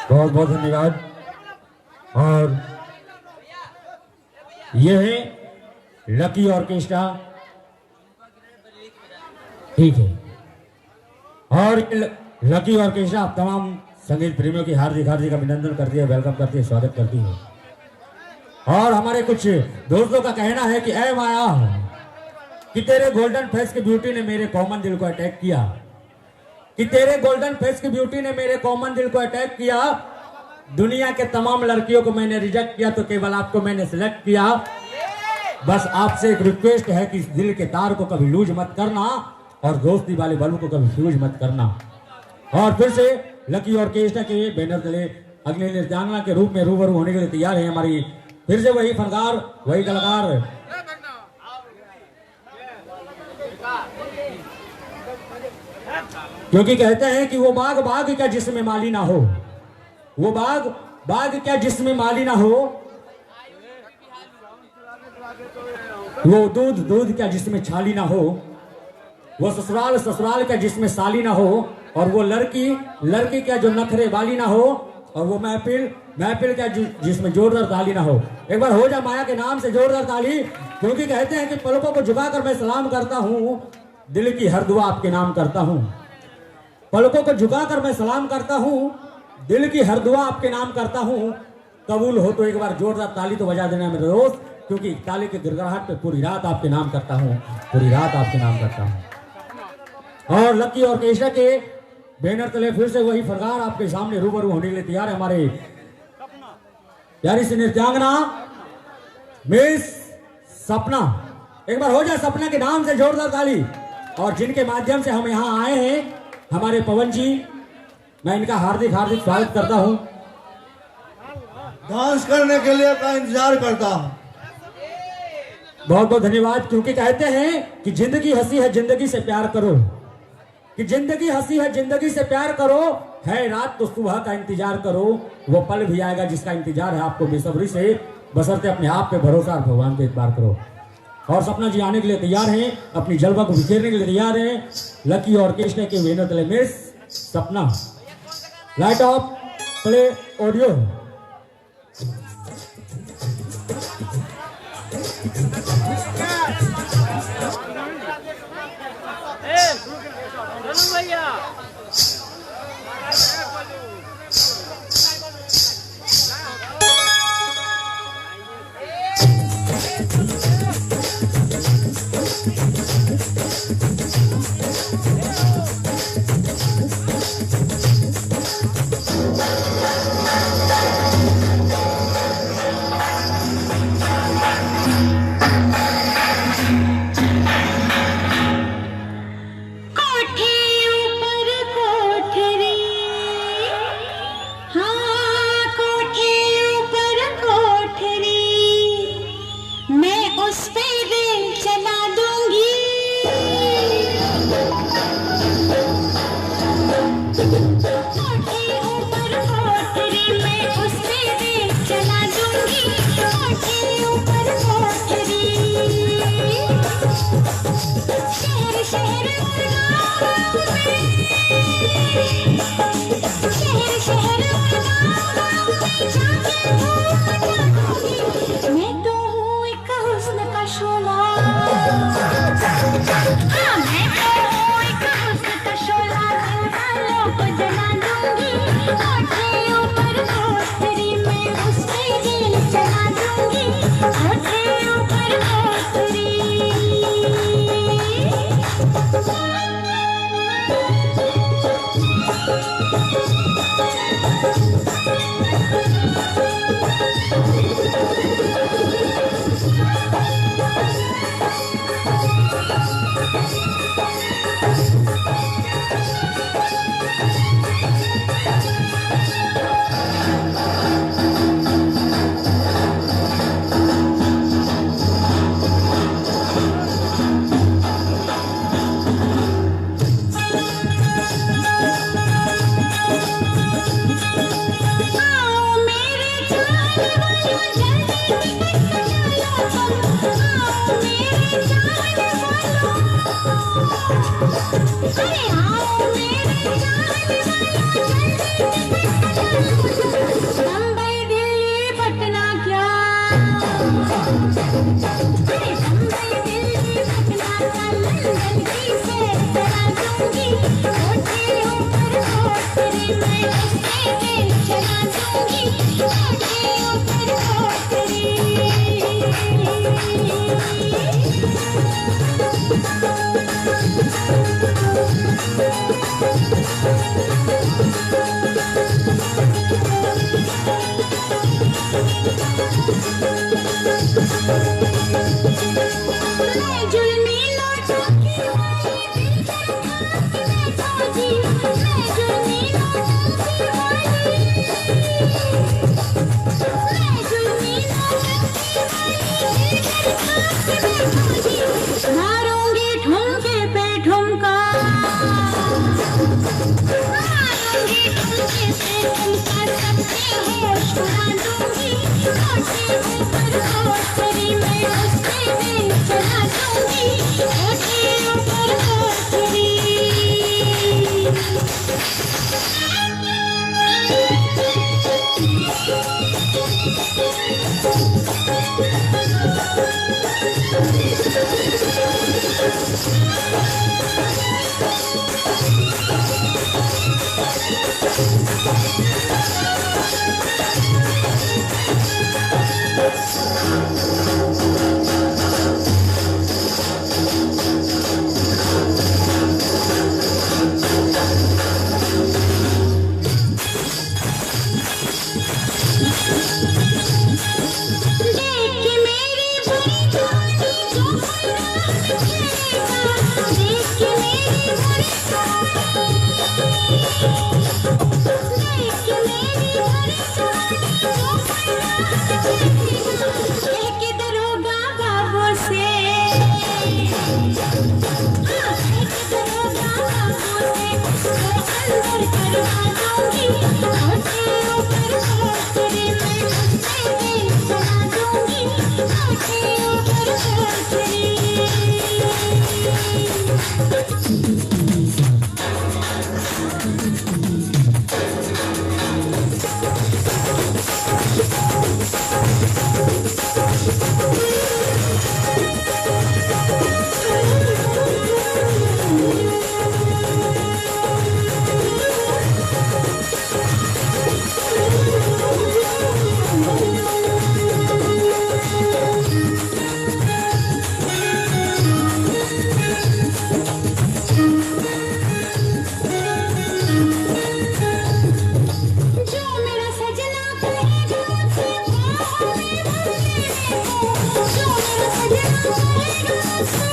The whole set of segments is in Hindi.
बहुत बहुत धन्यवाद। और ये है लकी ऑर्केस्ट्रा, ठीक है। और लकी ऑर्केस्ट्रा आप तमाम संगीत प्रेमियों की हार्दिक हार्दिक अभिनंदन करती है, वेलकम करती है, स्वागत करती है। और हमारे कुछ दोस्तों का कहना है कि ऐ माया कि तेरे गोल्डन फेस की ब्यूटी ने मेरे कॉमन दिल को अटैक किया, कि तेरे गोल्डन फेस की ब्यूटी ने मेरे कॉमन दिल को अटैक किया। दुनिया के तमाम लड़कियों को मैंने रिजेक्ट किया तो केवल आपको मैंने सिलेक्ट किया। बस आपसे एक रिक्वेस्ट है कि इस दिल के तार को कभी लूज मत करना और दोस्ती वाले बल्ब को कभी फ्यूज मत करना। और फिर से लकी ऑर्केस्ट्रा के बैनर तले अगले नृत्यांगना के रूप में रूबरू होने के लिए तैयार है हमारी फिर से वही फनकार, वही कलाकार, क्योंकि कहते हैं कि वो बाग बाग क्या जिसमें माली ना हो, वो बाग बाग क्या जिसमें माली ना हो, वो दूध दूध क्या जिसमें छाली ना हो, वो ससुराल ससुराल क्या जिसमें साली ना हो, और वो लड़की लड़की क्या जो नखरे वाली ना हो, और वो महफिल महफिल क्या जिसमें जोरदार ताली ना हो। एक बार हो जा माया के नाम से जोरदार ताली, क्योंकि कहते हैं कि पलकों को झुकाकर मैं सलाम करता हूँ, दिल की हर दुआ आपके नाम करता हूँ। पलकों को झुकाकर मैं सलाम करता हूँ, दिल की हर दुआ आपके नाम करता हूँ। कबूल हो तो एक बार जोरदार ताली तो बजा देना मेरे दोस्त, क्योंकि ताली के गिड़गिड़ाहट पे पूरी रात आपके नाम करता हूँ, पूरी रात आपके नाम करता हूँ। और लकी ऑर्केस्ट्रा के बैनर तले फिर से वही फरकार आपके सामने रूबरू होने के लिए तैयार है हमारे प्यारी सी नृत्यांगना मिस सपना। एक बार हो जाए सपना के नाम से जोरदार ताली। और जिनके माध्यम से हम यहाँ आए हैं हमारे पवन जी, मैं इनका हार्दिक हार्दिक स्वागत करता हूँ। डांस करने के लिए का इंतजार करता हूँ। बहुत बहुत धन्यवाद, क्योंकि कहते हैं कि जिंदगी हंसी है जिंदगी से प्यार करो, कि जिंदगी हंसी है जिंदगी से प्यार करो, है रात तो सुबह का इंतजार करो, वो पल भी आएगा जिसका इंतजार है आपको बेसब्री से, बशर्ते अपने आप पे भरोसा और भगवान पे एतबार करो। और सपना जी आने के लिए तैयार हैं, अपनी जलवा को बिखेरने के लिए तैयार हैं। लकी ऑर्केस्ट्रा के बैनर तले मिस सपना। Light of play audio. भैया मैं जुल्मी लौटा के आई दिल धड़का के बैठा जी, मैं जुल्मी लौटा के आई, मैं जुल्मी लौटा के आई दिल धड़का के बैठा जी, मारूंगी ठुमके पे ठुमका, मारूंगी ठुमके पे ठुमका, सबके होश उड़ा दूंगी, कोठे ऊपर कोठरी में उसके में चला दूंगी, कोठे ऊपर कोठरी। देख के मेरी बुरी जवानी जो कोई रात खेलेगा, देख के मेरी बुरी जवानी, देख के मेरी बुरी जवानी जो कोई रात खेलेगा, कह के दरोगा बाबू से, कह के दरोगा बाबू से, तो अंदर करवा दूंगी, कोठे ऊपर कोठरी में उसके में चला दूंगी, कोठे ऊपर कोठरी। जो मेरा सजना कहेगा मुझसे बाहों में भर लेने को, जो मेरा सजना कहेगा मुझसे,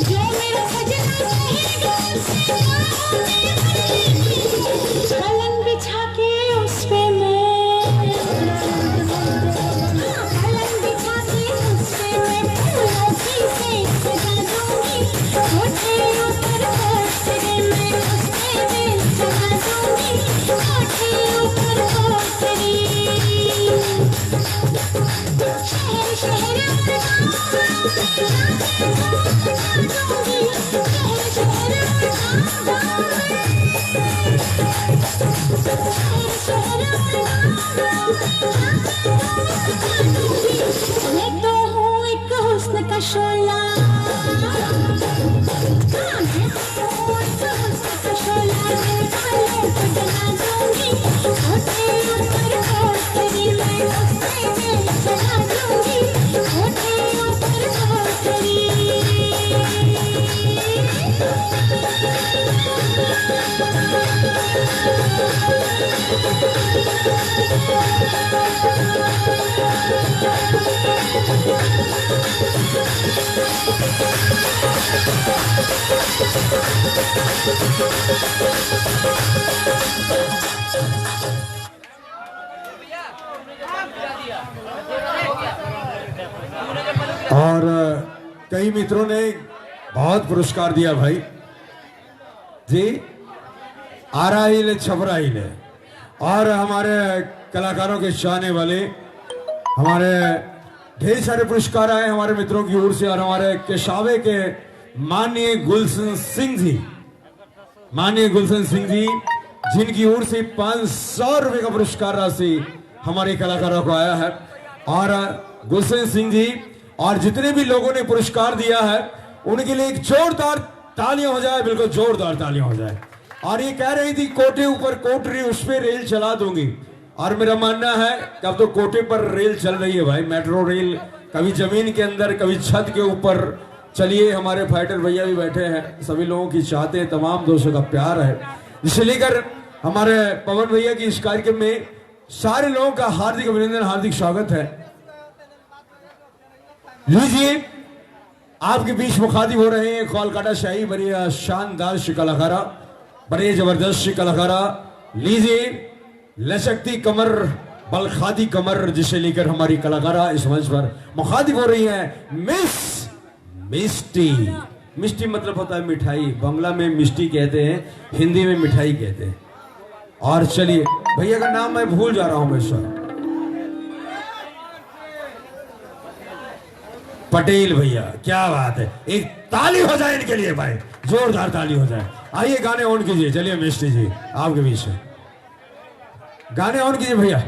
जो मेरा सजना कहेगा मुझसे बाहों में भर लेने को, पलंग बिछा के उस पे मैं, पलंग बिछा के उस पे मैं फूलों की सेक सजा दूंगी, कोठे ऊपर कोठरी में उसके में चला दूंगी, कोठे ऊपर कोठरी। शहर शहर और गाँव में जाके घूम दूंगी, शहर शहर और गाँव में, शहर शहर और गाँव में मैं तो हूँ एक हुस्न का शोला, मैं तो हूँ एक हुस्न का शोला, दिल वाले को जला दूंगी, कोठे ऊपर कोठरी में उसके में चला दूंगी, कोठे ऊपर कोठरी। और कई मित्रों ने बहुत पुरस्कार दिया भाई जी, आराइल छपराइल, और हमारे कलाकारों के चाहने वाले हमारे ढेर सारे पुरस्कार आए हमारे मित्रों की ओर से, और हमारे केशावे के माननीय गुलशन सिंह जी, माननीय गुलशन सिंह जी, जिनकी ओर से 500 रुपए का पुरस्कार राशि हमारे कलाकारों को आया है। और गुलशन सिंह जी और जितने भी लोगों ने पुरस्कार दिया है उनके लिए एक जोरदार तालियां हो जाए, बिल्कुल जोरदार तालियां हो जाए। और ये कह रही थी कोटे ऊपर कोटरी, उस पर रेल चला दूंगी, और मेरा मानना है कि अब तो कोटे पर रेल चल रही है भाई, मेट्रो रेल, कभी जमीन के अंदर कभी छत के ऊपर। चलिए, हमारे फाइटर भैया भी बैठे हैं, सभी लोगों की चाहते हैं, तमाम दोस्तों का प्यार है, इसे लेकर हमारे पवन भैया की इस कार्यक्रम में सारे लोगों का हार्दिक अभिनंदन, हार्दिक स्वागत है। लीजिए, आपके बीच मुखातिब हो रहे हैं कोलकाता शाही बड़े शानदार सी कलाकारा, बड़े जबरदस्त सी कलाकारा। लीजिए, लचकती कमर, बलखाती कमर जिसे लेकर हमारी कलाकारा इस मंच पर मुखातिब हो रही है, मिस मिष्टी। मिष्टी मतलब होता है मिठाई, बांग्ला में मिष्टी कहते हैं, हिंदी में मिठाई कहते हैं। और चलिए, भैया का नाम मैं भूल जा रहा हूं हमेशा, पटेल भैया। क्या बात है, एक ताली हो जाए इनके लिए भाई, जोरदार ताली हो जाए। आइए गाने ऑन कीजिए। चलिए मिष्टी जी, आपके बीच में गाने ऑन कीजिए भैया।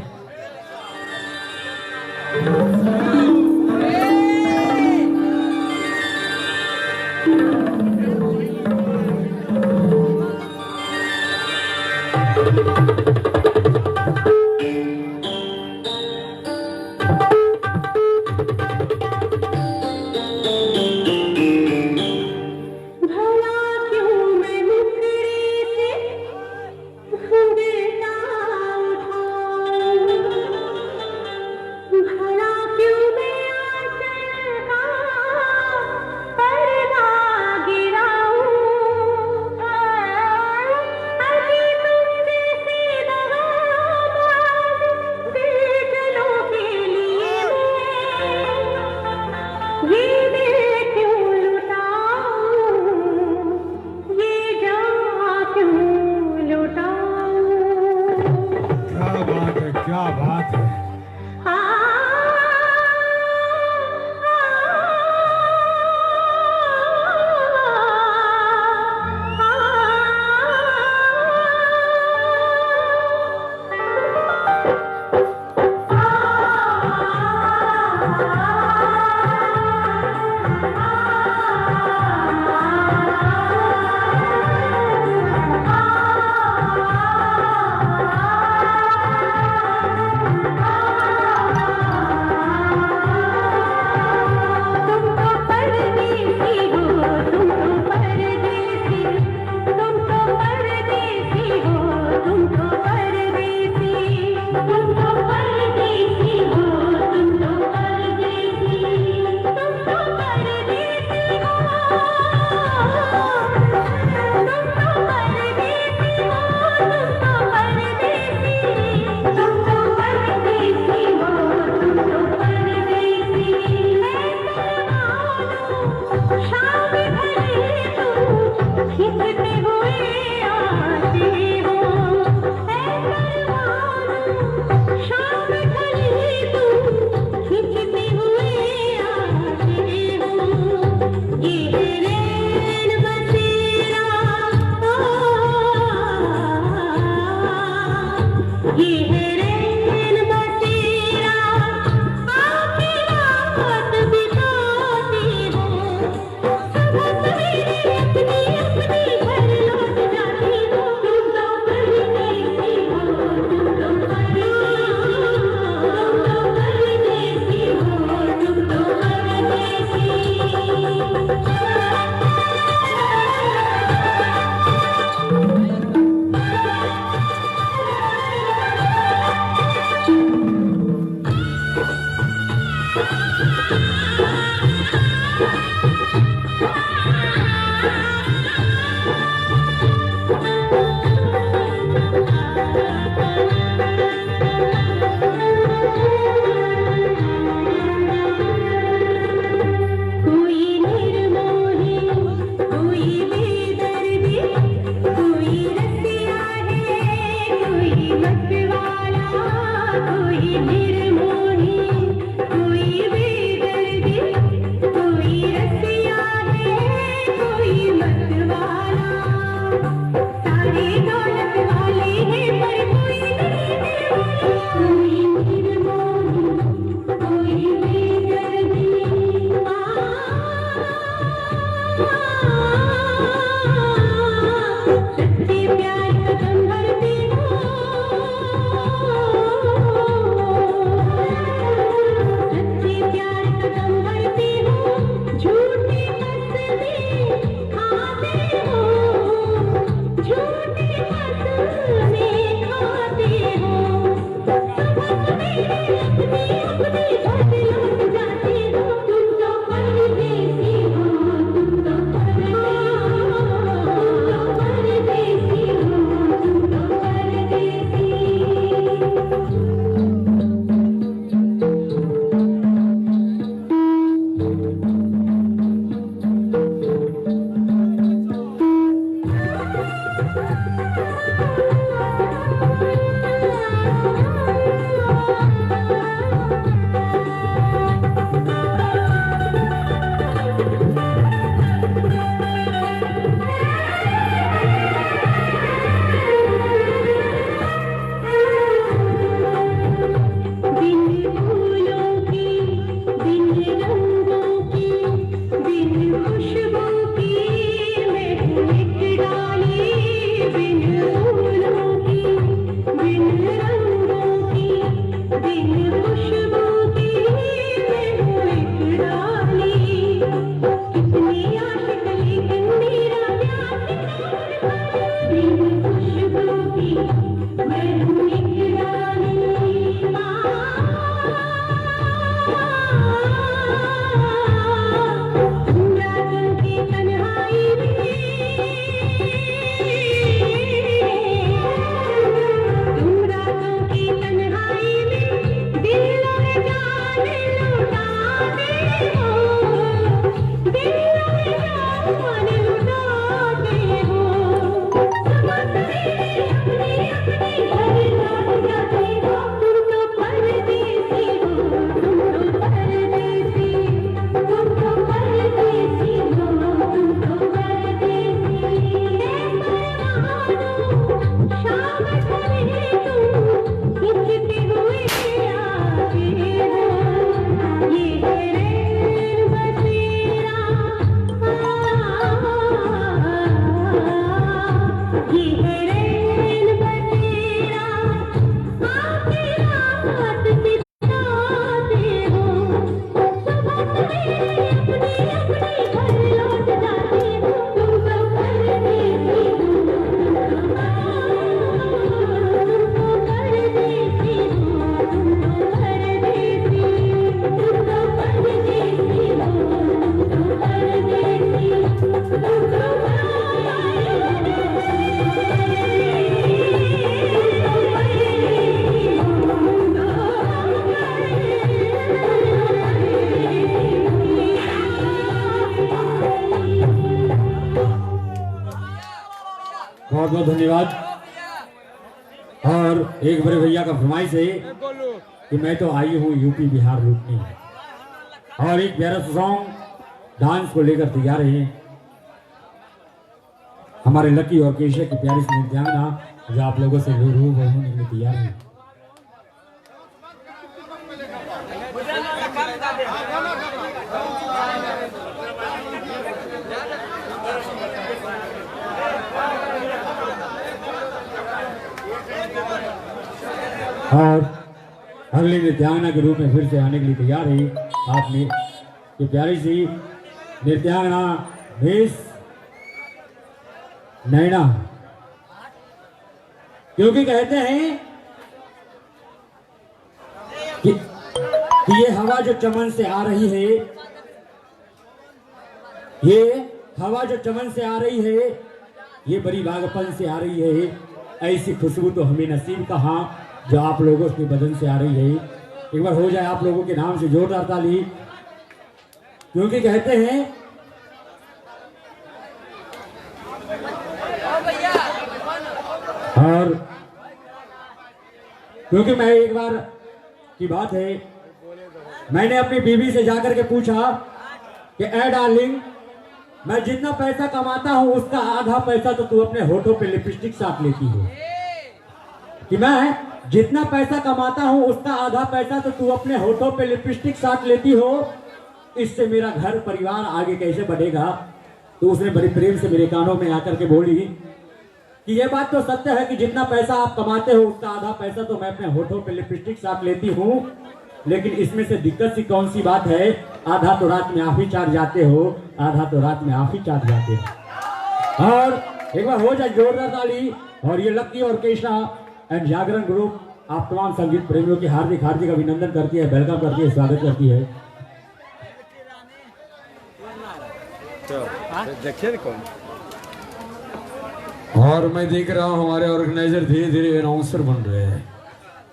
धन्यवाद। और एक बड़े भैया का फरमाइश है कि मैं तो आई हूँ यूपी बिहार लूटने, और एक प्यारा सॉन्ग डांस को लेकर तैयार हैं हमारे लकी और केशव की प्यारी सी नृत्यांगना जो आप लोगों से रूबरू होने के लिए तैयार है। और अगली नृत्यांगना के रूप में फिर से आने के लिए तैयार है आपने ये प्यारी सी नृत्यांगना मिस नैना, क्योंकि कहते हैं कि ये हवा जो चमन से आ रही है, ये हवा जो चमन से आ रही है, ये बड़ी बागपन से आ रही है। ऐसी खुशबू तो हमें नसीब कहाँ जो आप लोगों के बदन से आ रही है। एक बार हो जाए आप लोगों के नाम से जोरदार ताली, क्योंकि कहते हैं और क्योंकि मैं एक बार की बात है, मैंने अपनी बीवी से जाकर के पूछा कि ए डार्लिंग, मैं जितना पैसा कमाता हूं उसका आधा पैसा तो तू अपने होठों पे लिपस्टिक साथ लेती हो, कि मैं जितना पैसा कमाता हूं उसका आधा पैसा तो तू अपने होठों पे लिपस्टिक साथ लेती हो, इससे मेरा घर परिवार आगे कैसे बढ़ेगा। तो उसने बड़ी प्रेम से मेरे कानों में आकर के बोली कि ये बात तो सत्य है कि जितना पैसा आप कमाते हो उसका आधा पैसा तो मैं अपने होठों पे लिपस्टिक साथ लेती हूँ, लेकिन इसमें से दिक्कत सी कौन सी बात है, आधा तो रात में आप ही चाट जाते हो, आधा तो रात में आप ही चाट जाते हो। और एक बार हो जाए जोरदार ताली। और ये लक्की और केशा एंड जागरण ग्रुप आप तमाम संगीत प्रेमियों की हार्दिक हार्दिक अभिनंदन करती है, वेलकम करती है, स्वागत करती है। देखिए कौन। और मैं देख रहा हूँ हमारे ऑर्गेनाइजर धीरे धीरे अनाउंसर बन रहे हैं।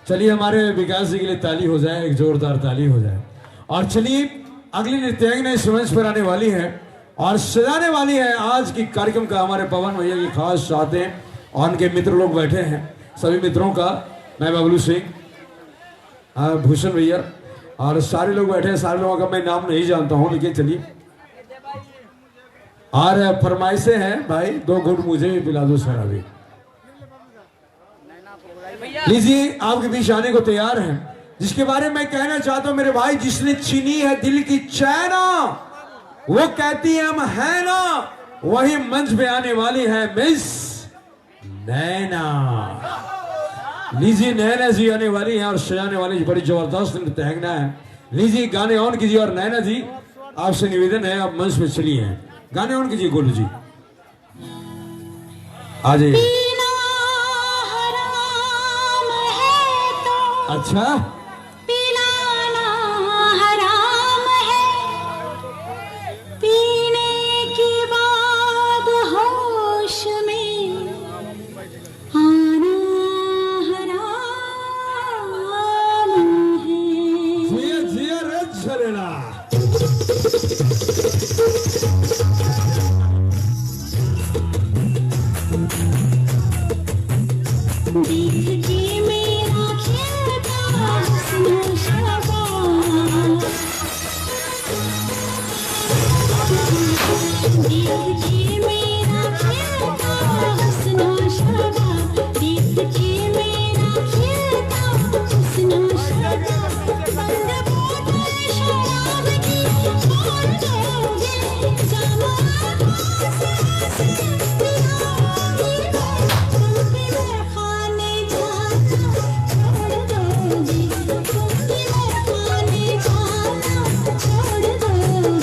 चलिए हमारे विकास जी के लिए ताली हो जाए, एक जोरदार ताली हो जाए। और चलिए अगली नृत्यांगना इस मंच पर आने वाली है और सजाने वाली है आज की कार्यक्रम का हमारे पवन भैया की खास साथ हैं और उनके मित्र लोग बैठे हैं। सभी मित्रों का मैं बबलू सिंह, भूषण भैया और सारे लोग बैठे हैं। सारे लोगों का मैं नाम नहीं जानता हूँ, लेकिन चलिए और फरमाइशें हैं भाई, 2 घूंट मुझे भी पिला दो सर अभी। लीजिए आपके बीच आने को तैयार हैं, जिसके बारे में मैं कहना चाहता हूं मेरे भाई, जिसने छीनी है दिल की चैना वो कहती है हम है ना, वही मंच पे आने वाली है मिस नैना। लीजिए नैना जी आने वाली हैं और सजाने वाली बड़ी जबरदस्त नृत्यांगना है। लीजिए गाने ऑन कीजिए और नैना जी आपसे निवेदन है आप मंच पे चलिए हैं, गाने ऑन कीजिए। गोलू जी आ जाइए। अच्छा पिलाना हराम है, पीने के बाद होश में आना हराम है। जिया जिया रे झरेला। देख के मेरा खिलता हुस्न शबाब, देख के मेरा खिलता हुस्न शबाब, देख के मेरा खिलता हुस्न शबाब। बंद बोतल शराब की खोल दोगे, जामा छोड़ दोगे।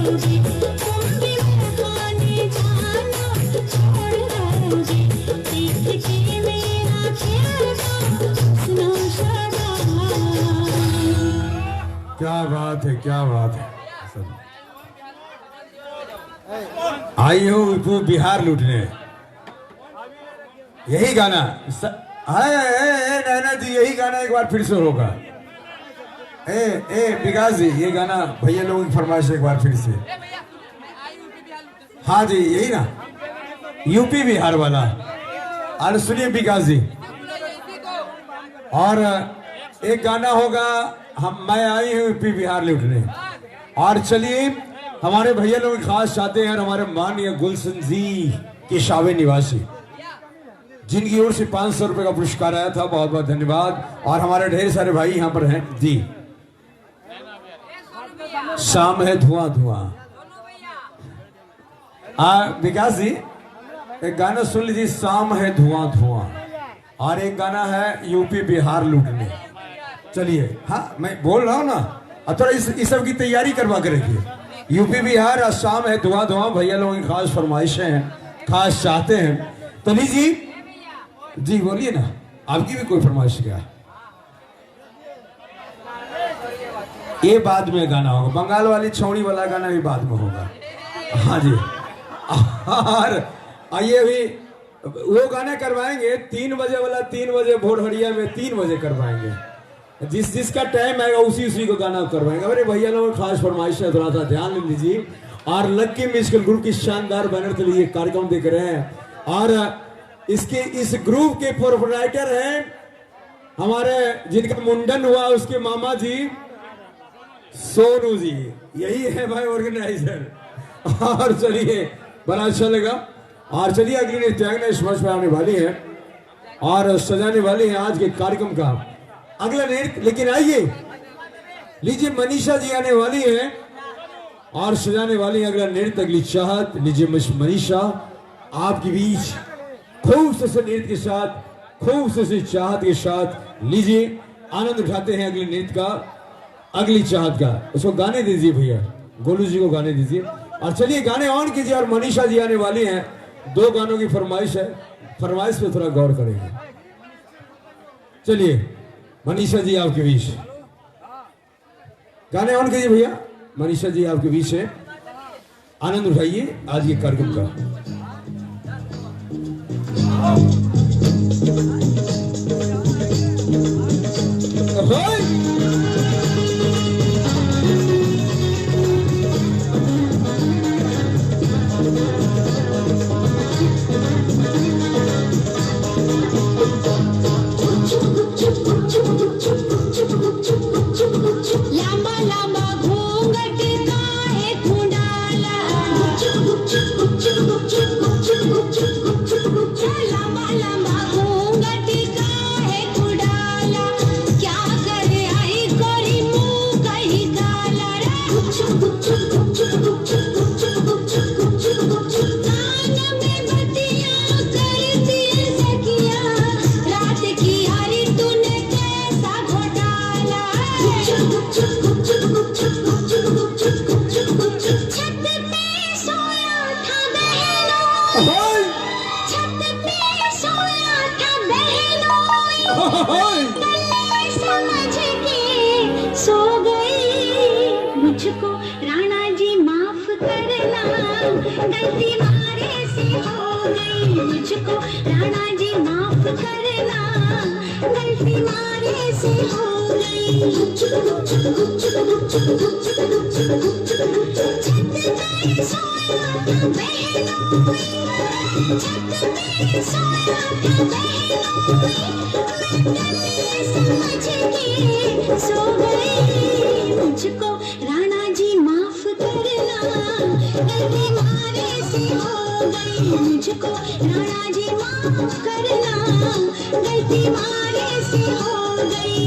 दोगे, तुम भी मेहमानी जाना छोड़ दोगे, देख के मेरा चेहरा सुनो शबाब। क्या बात है, क्या बात है। आई हो वो बिहार लूटने, यही गाना नैना जी, यही गाना एक बार फिर से होगा। विकास जी, ये गाना भैया लोगों की फरमाइश एक बार फिर से। हाँ जी, यही ना, यूपी बिहार वाला। और सुनिए विकास जी, और एक गाना होगा मैं आई हूँ यूपी बिहार लूटने। और चलिए, हमारे भैया लोग खास चाहते हैं हमारे माननीय गुलशन जी के शावे निवासी, जिनकी ओर से 500 रुपए का पुरस्कार आया था, बहुत बहुत धन्यवाद। और हमारे ढेर सारे भाई यहाँ पर हैं जी। शाम है धुआं धुआं। विकास जी, एक गाना सुन लीजिए, शाम है धुआं धुआं। और एक गाना है यूपी बिहार लूटने। चलिए, हाँ मैं बोल रहा हूँ ना, अब थोड़ा इस सब की तैयारी करवा के रखिए। यूपी बिहार और शाम है धुआं धुआं भैया लोगों की खास फरमाइशें हैं, खास चाहते हैं। तनी जी बोलिए ना, आपकी भी कोई फरमाइश क्या? ये बाद में गाना होगा, बंगाल वाली छौड़ी वाला गाना भी बाद में होगा। हाँ जी, और आइए भी वो गाना करवाएंगे 3 बजे वाला, 3 बजे भोरहरिया में 3 बजे करवाएंगे। जिसका टाइम आएगा उसी को गाना करवाएंगे। अरे भैया लोग खास फरमाइश है, थोड़ा सा ध्यान लीजिए। और लक्की म्यूजिकल ग्रुप की शानदार बैनर के लिए कार्यक्रम देख रहे हैं। और इसके इस ग्रुप के प्रोपराइटर हैं हमारे, जिनका मुंडन हुआ उसके मामा जी सोनू जी, यही है भाई ऑर्गेनाइजर। और चलिए, बड़ा अच्छा लगा। और चलिए, अगली नृत्यांगना इस मंच पर आने वाली है और सजाने वाली है आज के कार्यक्रम का अगला नृत्य। लेकिन आइए, लीजिए, मनीषा जी आने वाली है और सजाने वाली है अगला नृत्य, अगली चाहत। लीजिए मनीषा, आपके बीच खूब से नृत्य के साथ, खूब से चाहत के साथ, लीजिए आनंद उठाते हैं अगले नृत्य का, अगली चाहत का। उसको गाने दीजिए भैया, गोलू जी को गाने दीजिए। और चलिए गाने ऑन कीजिए। और मनीषा जी आने वाली हैं, 2 गानों की फरमाइश है, फरमाइश पे थोड़ा गौर करेंगे। चलिए मनीषा जी आपके बीच, गाने ऑन कीजिए भैया। मनीषा जी आपके बीच है, आनंद उठाइए आज के कार्यक्रम का। लंबा लंबा घूंघट का है कुंडाला, लंबा लंबा घूंघट का है कुंडाला, क्या करे आई कोरी मुंह कहीं काला रे। कान में बत्तियां करती है सखिया, रात की हारी तूने कैसा घोटाला। छत पे सोया था बहनों, छत पे सोया था बहनों, गले समझ के सो गई। मुझको राणा जी माफ करना, गलती मारे से हो गई। मुझको राणा जी माफ करना, गलती मारे से हो गई। छत पे सोया था बहनों, छत पे सोया था बहनों, मैं गले समझ के सो गई। मुझको राणा जी माफ करना, गलती मारे से हो गई। मुझको राणा जी माफ करना, गलती मारे से हो गई।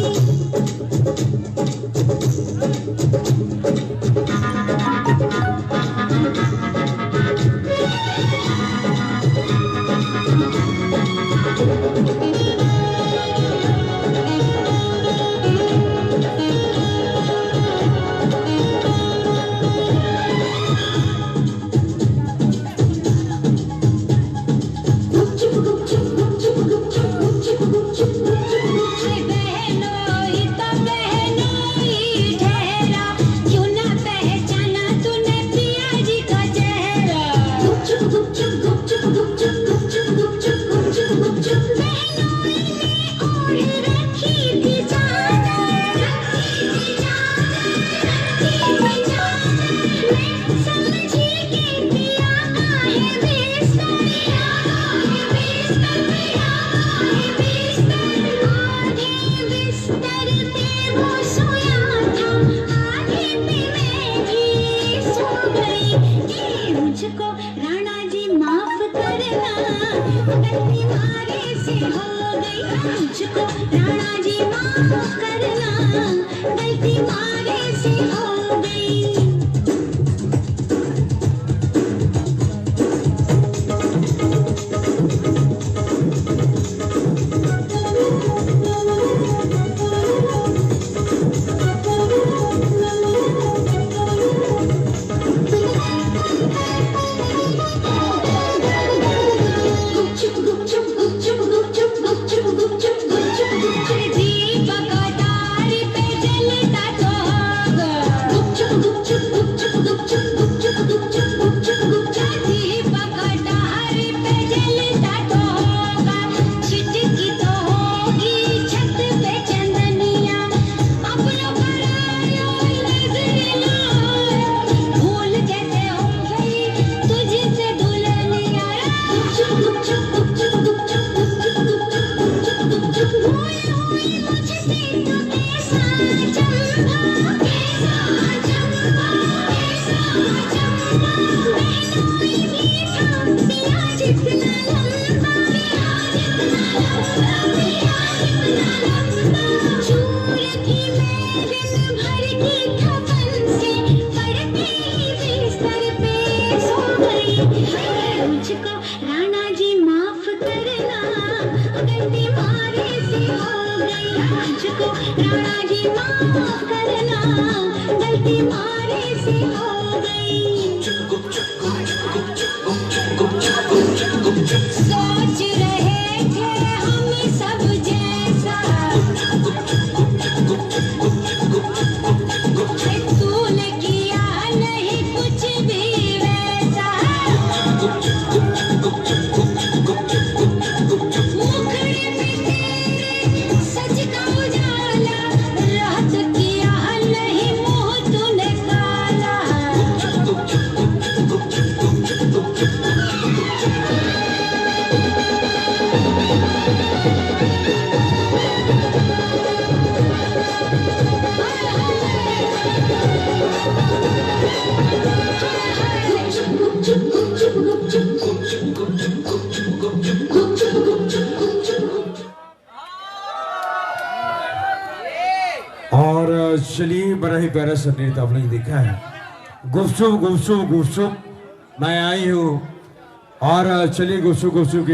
मुझको राणा जी माफ करना, गलती मारे से हो गई। मुझको राणा जी माफ करना, गलती मारे से हो गई। मुझको राणा जी माफ करना, गलती मारे से हो गई। मुझको राणा जी माफ करना, गलती मारे से हो गई। सोच रहे थे हम सब जैसा, तूने किया नहीं कुछ भी वैसा। मुखड़े पे तेरे सच का उजाला, रात किया नहीं मुंह तूने काला। और चलिए, बड़ा ही प्यारा सा नृत्य आपने देखा है। गुपचुप गुपचुप गुपचुप मैं आई हूँ। और चलिए, गुपचुप गुपचुप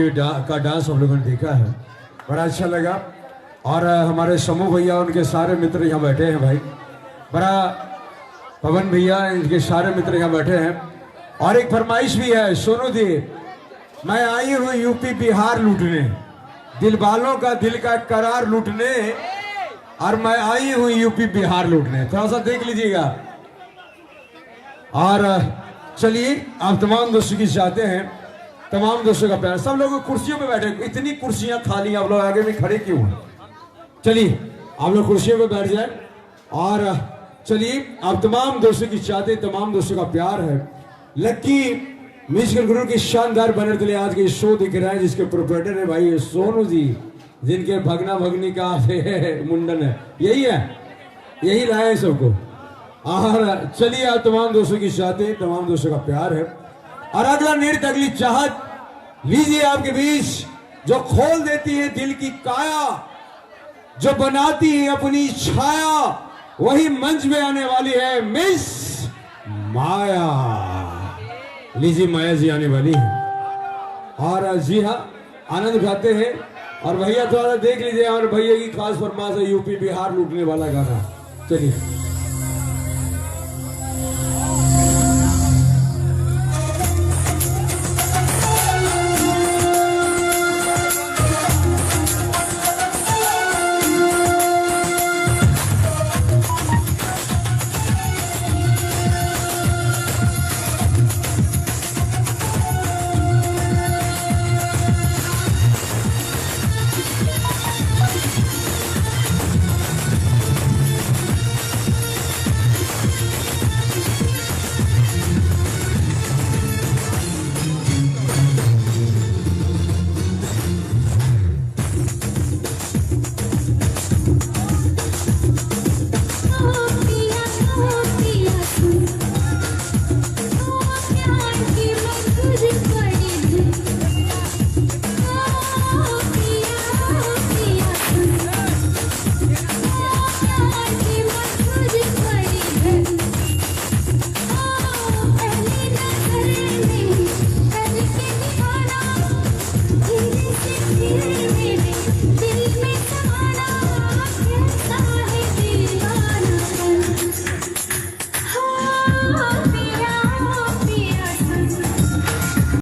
का डांस आप लोगों ने देखा है, बड़ा अच्छा लगा। और हमारे समूह भैया, उनके सारे मित्र यहाँ बैठे हैं भाई, बड़ा पवन भैया, इनके सारे मित्र यहाँ बैठे हैं। और एक फरमाइश भी है, सोनू दी, मैं आई हूँ यूपी बिहार लूटने, दिल वालों का दिल का करार लूटने, और मैं आई हूँ यूपी बिहार लूटने। थोड़ा सा देख लीजिएगा। और चलिए, आप तमाम दोस्तों की चाहते हैं, तमाम दोस्तों का प्यार। सब लोग कुर्सियों पे बैठे, इतनी कुर्सियां खाली, आप लोग आगे में खड़े क्यों हैं? चलिए, आप लोग कुर्सियों पे बैठ जाए। और चलिए, आप तमाम दोस्तों की चाहते, तमाम दोस्तों का प्यार है। लक्की म्यूजिकल गुरु की शानदार बैनर तले आज के शो दिख रहा है, जिसके प्रोपराइटर है भाई सोनू जी, जिनके भगना भगनी का मुंडन है। यही है, यही लाए हैं सबको। और चलिए, आप तमाम दोस्तों की चाहते, तमाम दोस्तों का प्यार है। और अगला नृत्य, अगली चाहत लीजिए आपके बीच, जो खोल देती है दिल की काया, जो बनाती है अपनी छाया, वही मंच में आने वाली है मिस माया। लीजिए, माया जी आने वाली है। और जी हाँ, आनंद उठाते हैं। और भैया थोड़ा देख लीजिए, और भैया की खास फरमाइश है यूपी बिहार लूटने वाला गाना। चलिए।